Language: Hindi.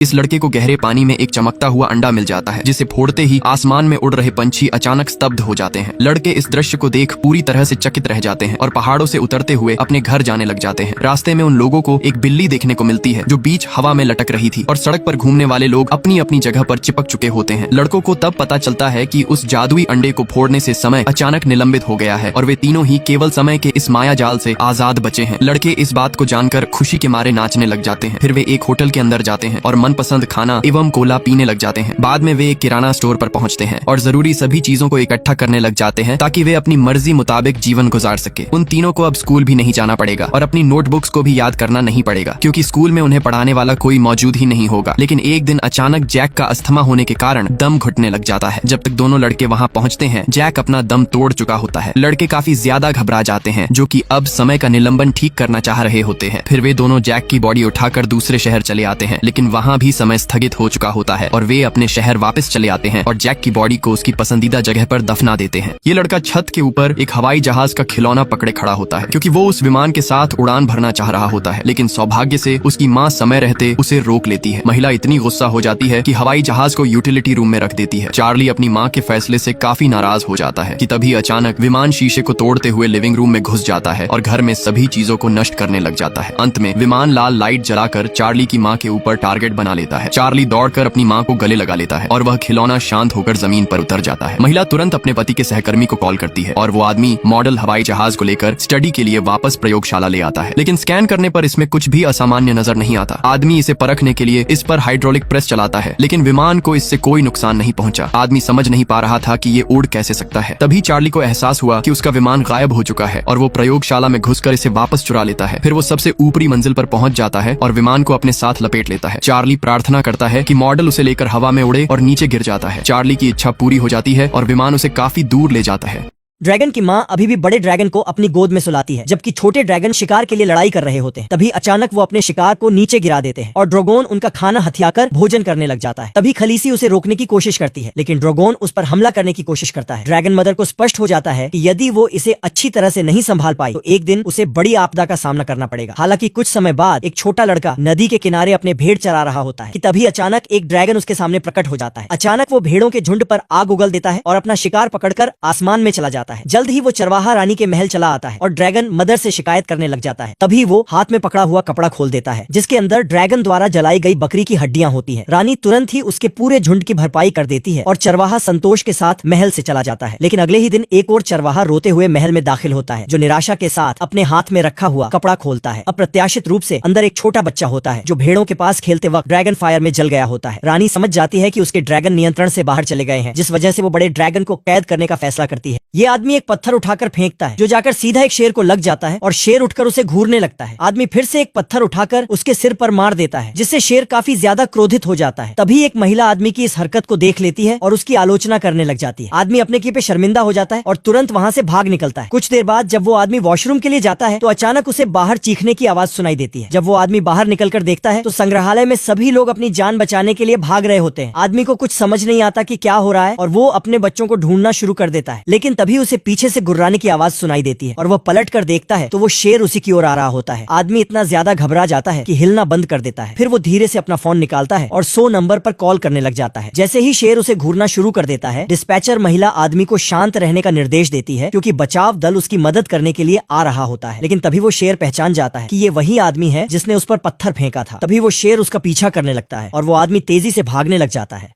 इस लड़के को गहरे पानी में एक चमकता हुआ अंडा मिल जाता है, जिसे फोड़ते ही आसमान में उड़ रहे पंछी अचानक स्तब्ध हो जाते हैं। लड़के इस दृश्य को देख पूरी तरह से चकित रह जाते हैं और पहाड़ों से उतरते हुए अपने घर जाने लग जाते हैं। रास्ते में उन लोगों को एक बिल्ली देखने को मिलती है जो बीच हवा में लटक रही थी और सड़क पर घूमने वाले लोग अपनी अपनी जगह पर चिपक चुके होते हैं। लड़कों को तब पता चलता है कि उस जादुई अंडे को फोड़ने से समय अचानक निलंबित हो गया है और वे तीनों ही केवल समय के इस माया जाल से आजाद बचे हैं। लड़के इस बात को जानकर खुशी के मारे नाचने लग जाते हैं। फिर वे एक होटल के अंदर जाते हैं और मनपसंद खाना एवं कोला पीने लग जाते हैं। बाद में वे एक किराना स्टोर पर पहुंचते हैं और जरूरी सभी चीजों को इकट्ठा करने लग जाते हैं ताकि वे अपनी मर्जी मुताबिक जीवन गुजार सके। उन तीनों को अब स्कूल भी नहीं जाना पड़ेगा और अपनी नोटबुक्स को भी याद करना नहीं पड़ेगा, क्योंकि स्कूल में उन्हें पढ़ाने वाला कोई मौजूद ही नहीं होगा। लेकिन एक दिन अचानक जैक का अस्थमा होने के कारण दम घुटने लग जाता है। जब तक दोनों लड़के वहाँ पहुँचते हैं, जैक अपना दम तोड़ चुका होता है। लड़के काफी ज्यादा घबरा जाते हैं, जो कि अब समय का निलंबन ठीक करना चाह रहे होते हैं। फिर वे दोनों जैक की बॉडी उठाकर दूसरे शहर चले आते हैं, लेकिन वहाँ भी समय स्थगित हो चुका होता है और वे अपने शहर वापस चले आते हैं और जैक की बॉडी को उसकी पसंदीदा जगह पर दफना देते हैं। ये लड़का छत के ऊपर एक हवाई जहाज का खिलौना पकड़े खड़ा होता है, क्योंकि वो उस विमान के साथ उड़ान भरना चाह रहा होता है। लेकिन सौभाग्य से उसकी माँ समय रहते उसे रोक लेती है। महिला इतनी गुस्सा हो जाती है कि हवाई जहाज को यूटिलिटी रूम में रख देती है। चार्ली अपनी माँ के फैसले से काफी नाराज हो जाता है कि तभी अचानक विमान शीशे को तोड़ते हुए लिविंग रूम में घुस जाता है और घर में सभी चीजों को नष्ट करने लग जाता है। अंत में विमान लाल लाइट जलाकर चार्ली की माँ के ऊपर टारगेट बना लेता है। चार्ली दौड़कर अपनी माँ को गले लगा लेता है और वह खिलौना शांत होकर जमीन पर उतर जाता है। महिला तुरंत अपने पति के सहकर्मी को कॉल करती है और वो आदमी मॉडल हवाई जहाज को लेकर स्टडी के लिए वापस प्रयोगशाला ले आता है। लेकिन स्कैन करने पर इसमें कुछ भी असामान्य नजर नहीं आता। आदमी इसे परखने के लिए इस पर हाइड्रोलिक प्रेस चलाता है, लेकिन विमान को इससे कोई नुकसान नहीं पहुंचा। आदमी समझ नहीं पा रहा था कि ये उड़ कैसे सकता है। तभी चार्ली को एहसास हुआ कि उसका विमान गायब हो चुका है और वो प्रयोगशाला में घुसकर इसे वापस चुरा लेता है। फिर वो सबसे ऊपरी मंजिल पर पहुंच जाता है और विमान को अपने साथ लपेट लेता है। चार्ली प्रार्थना करता है कि मॉडल उसे लेकर हवा में उड़े और नीचे गिर जाता है। चार्ली की इच्छा पूरी हो जाती है और विमान उसे काफी दूर ले जाता है। ड्रैगन की माँ अभी भी बड़े ड्रैगन को अपनी गोद में सुलाती है, जबकि छोटे ड्रैगन शिकार के लिए लड़ाई कर रहे होते हैं। तभी अचानक वो अपने शिकार को नीचे गिरा देते हैं और ड्रैगन उनका खाना हथियाकर भोजन करने लग जाता है। तभी खलीसी उसे रोकने की कोशिश करती है, लेकिन ड्रैगन उस पर हमला करने की कोशिश करता है। ड्रैगन मदर को स्पष्ट हो जाता है कि यदि वो इसे अच्छी तरह से नहीं संभाल पाई तो एक दिन उसे बड़ी आपदा का सामना करना पड़ेगा। हालांकि कुछ समय बाद एक छोटा लड़का नदी के किनारे अपने भेड़ चरा रहा होता है कि तभी अचानक एक ड्रैगन उसके सामने प्रकट हो जाता है। अचानक वो भेड़ों के झुंड पर आग उगल देता है और अपना शिकार पकड़कर आसमान में चला जाता है। जल्द ही वो चरवाहा रानी के महल चला आता है और ड्रैगन मदर से शिकायत करने लग जाता है। तभी वो हाथ में पकड़ा हुआ कपड़ा खोल देता है, जिसके अंदर ड्रैगन द्वारा जलाई गई बकरी की हड्डियां होती हैं। रानी तुरंत ही उसके पूरे झुंड की भरपाई कर देती है और चरवाहा संतोष के साथ महल से चला जाता है। लेकिन अगले ही दिन एक और चरवाहा रोते हुए महल में दाखिल होता है, जो निराशा के साथ अपने हाथ में रखा हुआ कपड़ा खोलता है। अप्रत्याशित रूप से अंदर एक छोटा बच्चा होता है जो भेड़ों के पास खेलते वक्त ड्रैगन फायर में जल गया होता है। रानी समझ जाती है कि उसके ड्रैगन नियंत्रण से बाहर चले गए हैं, जिस वजह से वो बड़े ड्रैगन को कैद करने का फैसला करती है। ये आदमी एक पत्थर उठाकर फेंकता है, जो जाकर सीधा एक शेर को लग जाता है और शेर उठकर उसे घूरने लगता है। आदमी फिर से एक पत्थर उठाकर उसके सिर पर मार देता है, जिससे शेर काफी ज्यादा क्रोधित हो जाता है। तभी एक महिला आदमी की इस हरकत को देख लेती है और उसकी आलोचना करने लग जाती है। आदमी अपने की पे शर्मिंदा हो जाता है और तुरंत वहाँ से भाग निकलता है। कुछ देर बाद जब वो आदमी वॉशरूम के लिए जाता है तो अचानक उसे बाहर चीखने की आवाज सुनाई देती है। जब वो आदमी बाहर निकलकर देखता है तो संग्रहालय में सभी लोग अपनी जान बचाने के लिए भाग रहे होते हैं। आदमी को कुछ समझ नहीं आता कि क्या हो रहा है और वो अपने बच्चों को ढूंढना शुरू कर देता है। लेकिन तभी उसे पीछे से गुर्राने की आवाज सुनाई देती है और वो पलट कर देखता है तो वो शेर उसी की ओर आ रहा होता है। आदमी इतना ज्यादा घबरा जाता है कि हिलना बंद कर देता है। फिर वो धीरे से अपना फोन निकालता है और 100 नंबर पर कॉल करने लग जाता है। जैसे ही शेर उसे घूरना शुरू कर देता है, डिस्पैचर महिला आदमी को शांत रहने का निर्देश देती है, क्योंकि बचाव दल उसकी मदद करने के लिए आ रहा होता है। लेकिन तभी वो शेर पहचान जाता है कि ये वही आदमी है जिसने उस पर पत्थर फेंका था। तभी वो शेर उसका पीछा करने लगता है और वो आदमी तेजी से भागने लग जाता है।